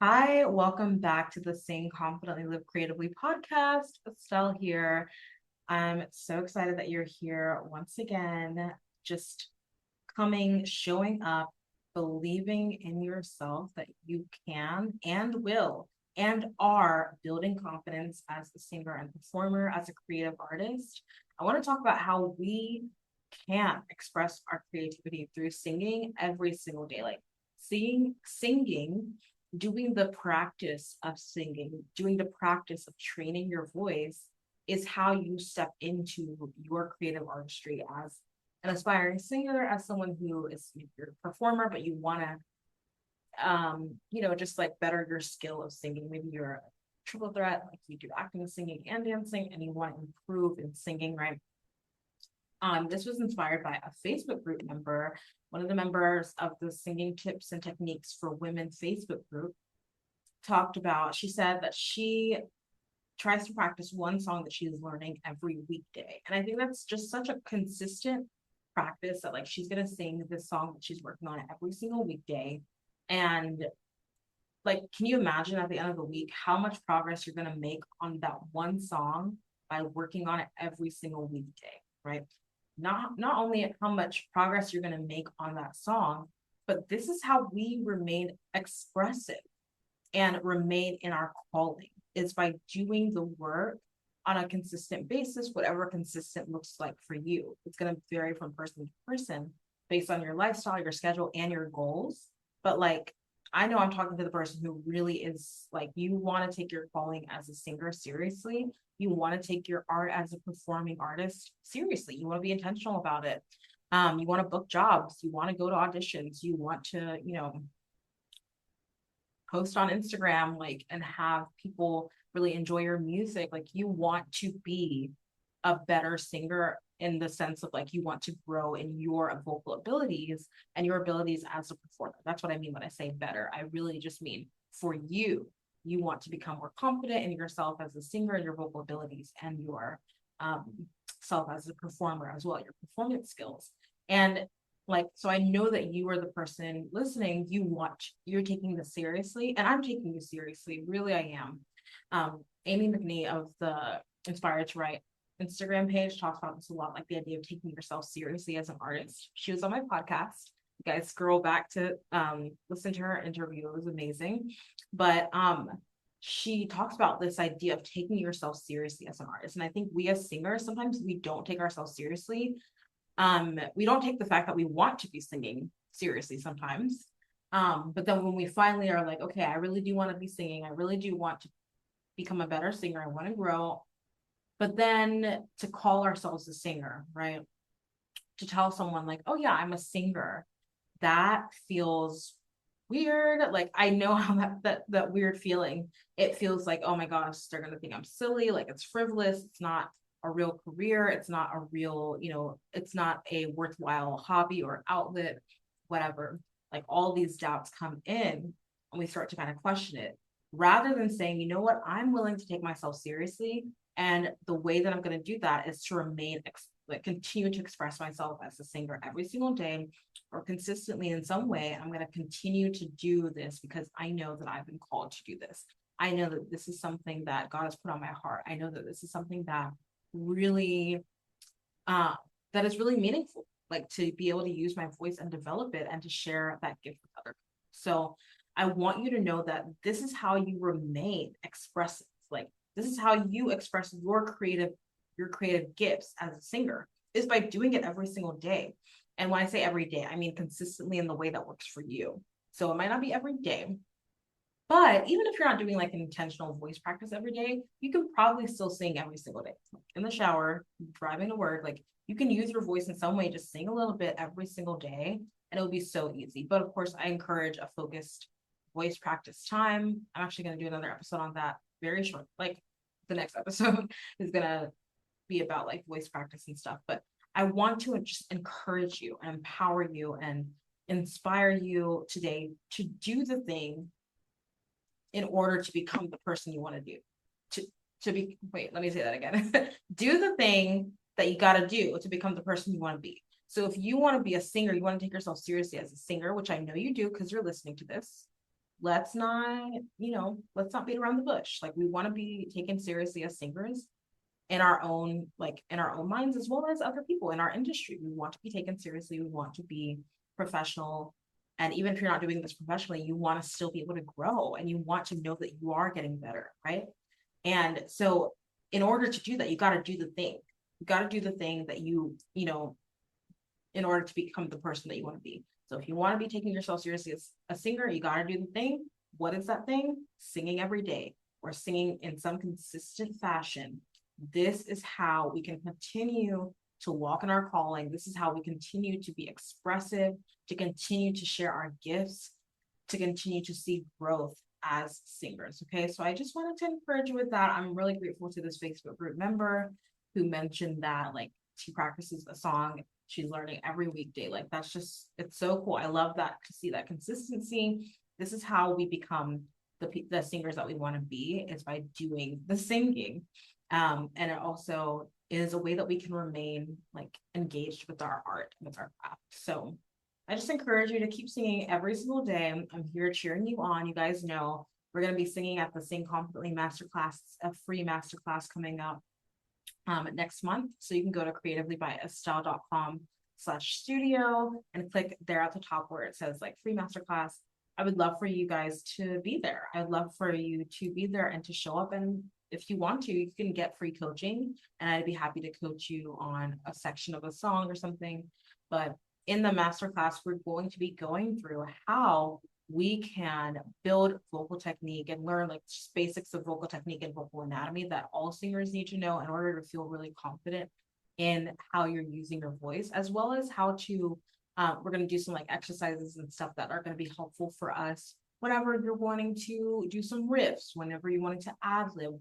Hi, welcome back to the Sing Confidently Live Creatively podcast. Estelle here. I'm so excited that you're here once again, just showing up, believing in yourself that you can and will and are building confidence as a singer and performer, as a creative artist. I want to talk about how we can express our creativity through singing every single day. Like singing, doing the practice of singing, doing the practice of training your voice is how you step into your creative artistry as an aspiring singer, as someone who is you're a performer, but you want to just like better your skill of singing. Maybe you're a triple threat, like you do acting, singing, and dancing, and you want to improve in singing, right? This was inspired by a Facebook group member. One of the members of the Singing Tips and Techniques for Women Facebook group she said that she tries to practice one song that she's learning every weekday. And I think that's just such a consistent practice that like she's gonna sing this song that she's working on every single weekday. And like, can you imagine at the end of the week how much progress you're gonna make on that one song by working on it every single weekday, right? Not only how much progress you're gonna make on that song, but this is how we remain expressive and remain in our calling is by doing the work on a consistent basis, whatever consistent looks like for you. It's going to vary from person to person based on your lifestyle, your schedule, and your goals. But like, I know I'm talking to the person who really is like, you want to take your calling as a singer seriously. You want to take your art as a performing artist seriously. You want to be intentional about it. You want to book jobs. You want to go to auditions. You want to, post on Instagram, like, and have people really enjoy your music. Like, you want to be a better singer in the sense of like you want to grow in your vocal abilities and your abilities as a performer. That's what I mean when I say better. I really just mean for you, you want to become more confident in yourself as a singer and your vocal abilities and your um, self as a performer as well, your performance skills. And like, so I know that you are the person listening, you're taking this seriously, and I'm taking this seriously. Really, I am. Amy McNee of the Inspired to Write Instagram page talks about this a lot, like the idea of taking yourself seriously as an artist. She was on my podcast. You guys scroll back to listen to her interview. It was amazing. But she talks about this idea of taking yourself seriously as an artist. And I think we as singers, sometimes we don't take ourselves seriously. We don't take the fact that we want to be singing seriously sometimes. But then when we finally are like, okay, I really do want to be singing, I really do want to become a better singer, I want to grow. But then to call ourselves a singer, right? To tell someone like, oh yeah, I'm a singer, that feels weird. Like I know how that weird feeling. It feels like, oh my gosh, they're gonna think I'm silly, like it's frivolous, it's not a real career, it's not a real, it's not a worthwhile hobby or outlet, whatever. Like all these doubts come in and we start to kind of question it. Rather than saying, you know what, I'm willing to take myself seriously. And the way that I'm going to do that is to continue to express myself as a singer every single day or consistently in some way. I'm going to continue to do this because I know that I've been called to do this. I know that this is something that God has put on my heart. I know that this is something that really, that is really meaningful, like to be able to use my voice and develop it and to share that gift with others. So I want you to know that this is how you remain expressive. Like this is how you express your creative gifts as a singer is by doing it every single day. And when I say every day, I mean consistently in the way that works for you. So it might not be every day, but even if you're not doing like an intentional voice practice every day, you can probably still sing every single day. In the shower, driving to work, like you can use your voice in some way, just sing a little bit every single day, and it'll be so easy. But of course, I encourage a focused voice practice time. I'm actually going to do another episode on that very short. Like the next episode is going to be about like voice practice and stuff. But I want to just encourage you and empower you and inspire you today to do the thing in order to become the person you want to do. Let me say that again. Do the thing that you got to do to become the person you want to be. So if you want to be a singer, you want to take yourself seriously as a singer, which I know you do because you're listening to this. let's not, let's not beat around the bush. Like, we want to be taken seriously as singers in our own, in our own minds, as well as other people in our industry. We want to be taken seriously. We want to be professional. And even if you're not doing this professionally, you want to still be able to grow, and you want to know that you are getting better, right? And so in order to do that, you got to do the thing. You got to do the thing that in order to become the person that you want to be. So if you want to be taking yourself seriously as a singer, you got to do the thing. What is that thing? Singing every day, or singing in some consistent fashion. This is how we can continue to walk in our calling. This is how we continue to be expressive, to continue to share our gifts, to continue to see growth as singers. Okay, so I just wanted to encourage you with that. I'm really grateful to this Facebook group member who mentioned that, like, she practices a song she's learning every weekday. Like, that's just, it's so cool. I love that, to see that consistency. This is how we become the singers that we want to be, is by doing the singing. And it also is a way that we can remain, like, engaged with our art, with our craft. So I just encourage you to keep singing every single day. I'm here cheering you on. You guys know we're going to be singing at the Sing Confidently Masterclass, a free masterclass coming up next month. So you can go to creativelybyestelle.com/studio and click there at the top where it says, like, free masterclass. I would love for you guys to be there. I'd love for you to be there and to show up. And if you want to, you can get free coaching, and I'd be happy to coach you on a section of a song or something. But in the masterclass, we're going to be going through how we can build vocal technique and learn, like, just basics of vocal technique and vocal anatomy that all singers need to know in order to feel really confident in how you're using your voice, as well as how to, we're going to do some, like, exercises and stuff that are going to be helpful for us whenever you're wanting to do some riffs, whenever you wanted to ad-lib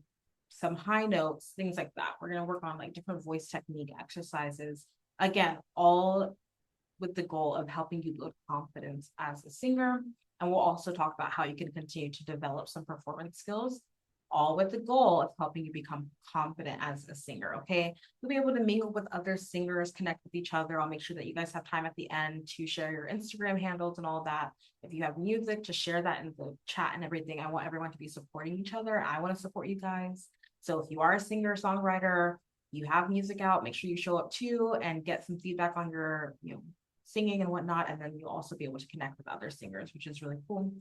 some high notes, things like that. We're going to work on, like, different voice technique exercises. Again, all with the goal of helping you build confidence as a singer. And we'll also talk about how you can continue to develop some performance skills, all with the goal of helping you become confident as a singer. Okay, you'll be able to mingle with other singers, connect with each other. I'll make sure that you guys have time at the end to share your Instagram handles and all that. If you have music, to share that in the chat and everything. I want everyone to be supporting each other. I want to support you guys. So if you are a singer, songwriter, you have music out, make sure you show up too and get some feedback on your, singing and whatnot. And then you'll also be able to connect with other singers, which is really cool.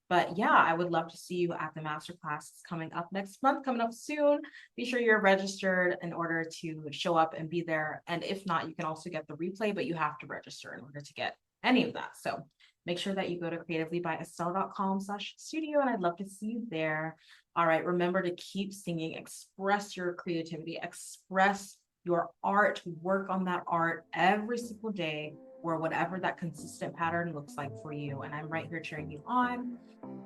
But yeah, I would love to see you at the masterclass coming up next month, coming up soon. Be sure you're registered in order to show up and be there. And if not, you can also get the replay, but you have to register in order to get any of that. So make sure that you go to creativelybyestelle.com/studio, and I'd love to see you there. All right, remember to keep singing, express your creativity, express your art, work on that art every single day, or whatever that consistent pattern looks like for you. And I'm right here cheering you on.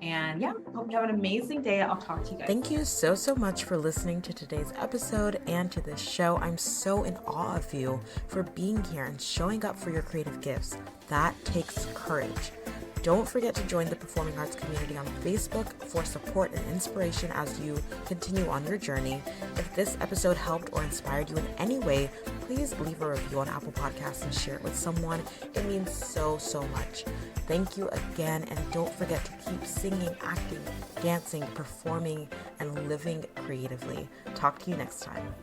And yeah, hope you have an amazing day. I'll talk to you guys. Thank you so much for listening to today's episode and to this show. I'm so in awe of you for being here and showing up for your creative gifts. That takes courage. Don't forget to join the Performing Arts community on Facebook for support and inspiration as you continue on your journey. If this episode helped or inspired you in any way, please leave a review on Apple Podcasts and share it with someone. It means so much. Thank you again, and don't forget to keep singing, acting, dancing, performing, and living creatively. Talk to you next time.